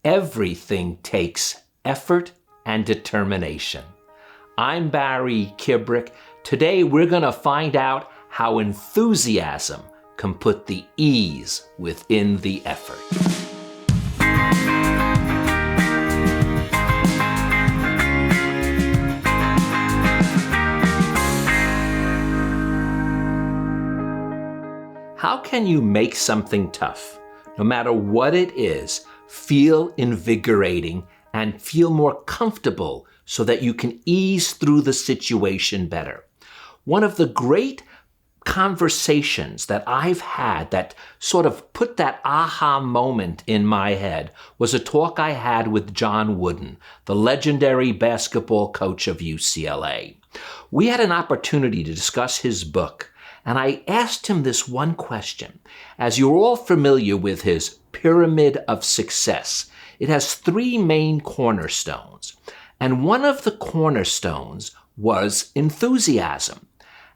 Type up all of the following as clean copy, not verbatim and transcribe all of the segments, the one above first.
Everything takes effort and determination. I'm Barry Kibrick. Today we're going to find out how enthusiasm can put the ease within the effort. How can you make something tough, no matter what it is, feel invigorating and feel more comfortable so that you can ease through the situation better? One of the great conversations that I've had that sort of put that aha moment in my head was a talk I had with John Wooden, the legendary basketball coach of UCLA. We had an opportunity to discuss his book, and I asked him this one question. As you're all familiar with his pyramid of success, it has three main cornerstones. And one of the cornerstones was enthusiasm.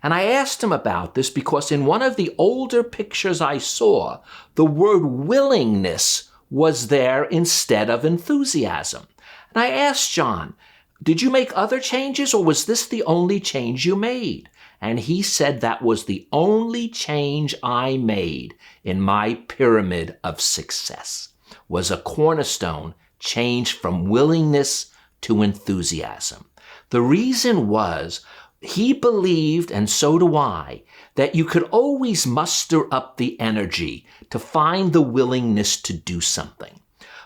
And I asked him about this because in one of the older pictures I saw, the word willingness was there instead of enthusiasm. And I asked John, did you make other changes or was this the only change you made? And he said that was the only change I made in my pyramid of success, was a cornerstone change from willingness to enthusiasm. The reason was he believed, and so do I, that you could always muster up the energy to find the willingness to do something.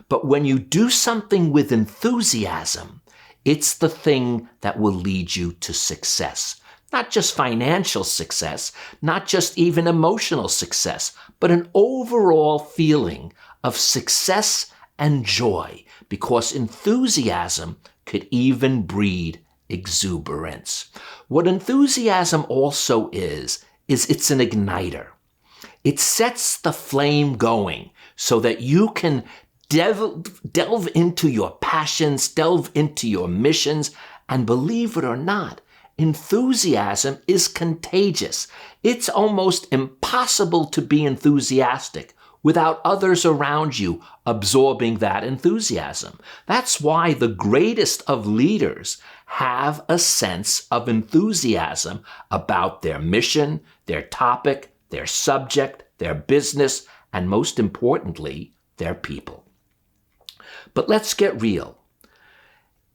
But when you do something with enthusiasm, it's the thing that will lead you to success. Not just financial success, not just even emotional success, but an overall feeling of success and joy, because enthusiasm could even breed exuberance. What enthusiasm also is it's an igniter. It sets the flame going so that you can delve into your passions, delve into your missions, and believe it or not, enthusiasm is contagious. It's almost impossible to be enthusiastic without others around you absorbing that enthusiasm. That's why the greatest of leaders have a sense of enthusiasm about their mission, their topic, their subject, their business, and most importantly, their people. But let's get real.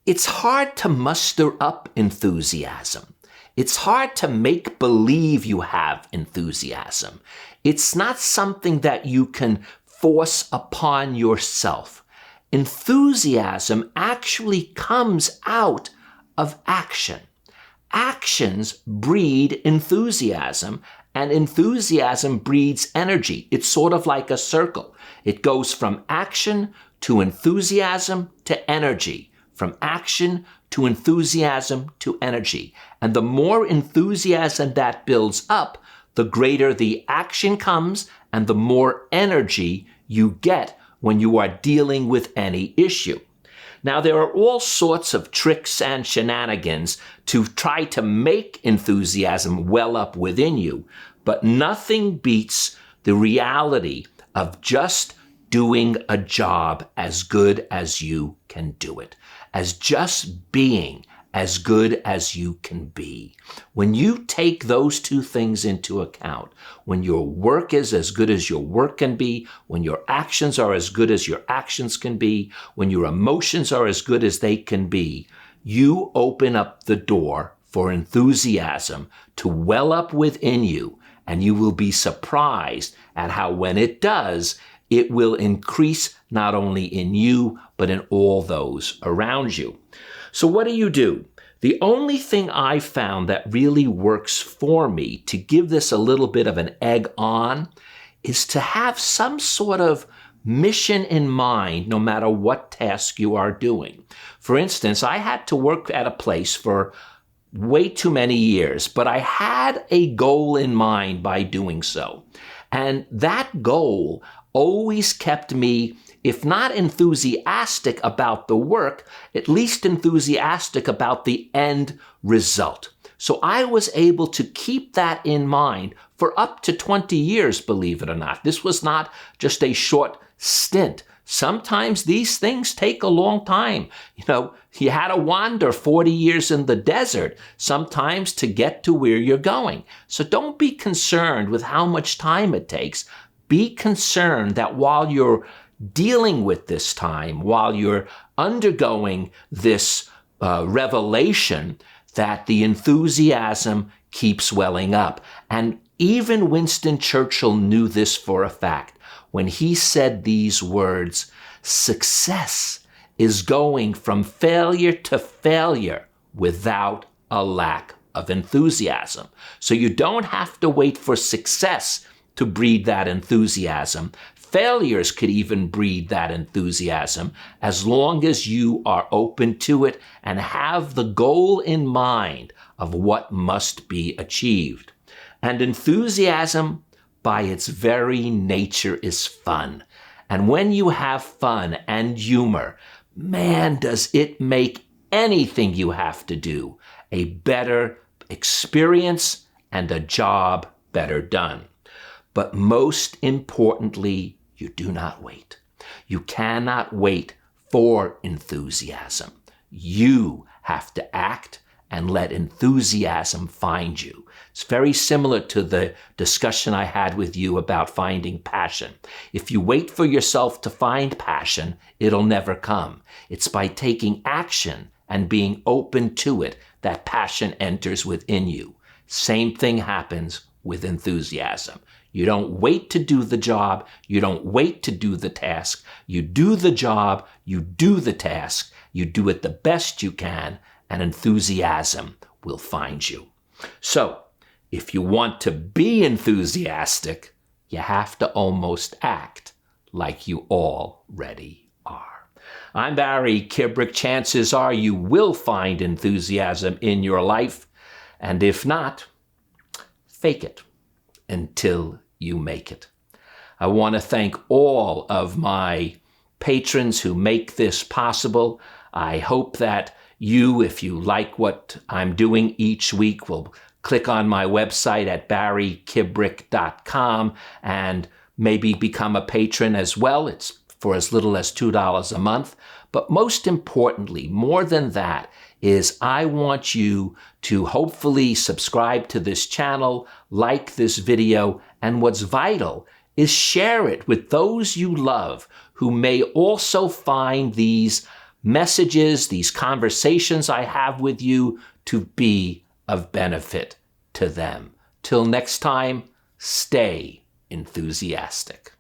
It's hard to muster up enthusiasm. It's hard to make believe you have enthusiasm. It's not something that you can force upon yourself. Enthusiasm actually comes out of action. Actions breed enthusiasm, and enthusiasm breeds energy. It's sort of like a circle. It goes from action to enthusiasm to energy. From action to enthusiasm to energy. And the more enthusiasm that builds up, the greater the action comes and the more energy you get when you are dealing with any issue. Now, there are all sorts of tricks and shenanigans to try to make enthusiasm well up within you, but nothing beats the reality of just doing a job as good as you can do it, as just being as good as you can be. When you take those two things into account, when your work is as good as your work can be, when your actions are as good as your actions can be, when your emotions are as good as they can be, you open up the door for enthusiasm to well up within you, and you will be surprised at how when it does, it will increase not only in you, but in all those around you. So what do? The only thing I found that really works for me to give this a little bit of an egg on is to have some sort of mission in mind no matter what task you are doing. For instance, I had to work at a place for way too many years, but I had a goal in mind by doing so. And that goal always kept me, if not enthusiastic about the work, at least enthusiastic about the end result. So I was able to keep that in mind for up to 20 years, believe it or not. This was not just a short stint. Sometimes these things take a long time. You had to wander 40 years in the desert sometimes to get to where you're going. So don't be concerned with how much time it takes. Be concerned that while you're dealing with this time, while you're undergoing this revelation, that the enthusiasm keeps welling up. And even Winston Churchill knew this for a fact when he said these words, "Success is going from failure to failure without a lack of enthusiasm." So you don't have to wait for success to breed that enthusiasm. Failures could even breed that enthusiasm as long as you are open to it and have the goal in mind of what must be achieved. And enthusiasm, by its very nature, is fun. And when you have fun and humor, man, does it make anything you have to do a better experience and a job better done. But most importantly, you do not wait. You cannot wait for enthusiasm. You have to act and let enthusiasm find you. It's very similar to the discussion I had with you about finding passion. If you wait for yourself to find passion, it'll never come. It's by taking action and being open to it that passion enters within you. Same thing happens with enthusiasm. You don't wait to do the job. You don't wait to do the task. You do the job. You do the task. You do it the best you can, and enthusiasm will find you. So, if you want to be enthusiastic, you have to almost act like you already are. I'm Barry Kibrick. Chances are you will find enthusiasm in your life, and if not, fake it until you make it. I want to thank all of my patrons who make this possible. I hope that you, if you like what I'm doing each week, will click on my website at barrykibrick.com and maybe become a patron as well. It's for as little as $2 a month. But most importantly, more than that, is I want you to hopefully subscribe to this channel, like this video, and what's vital is share it with those you love who may also find these messages, these conversations I have with you to be of benefit to them. Till next time, stay enthusiastic.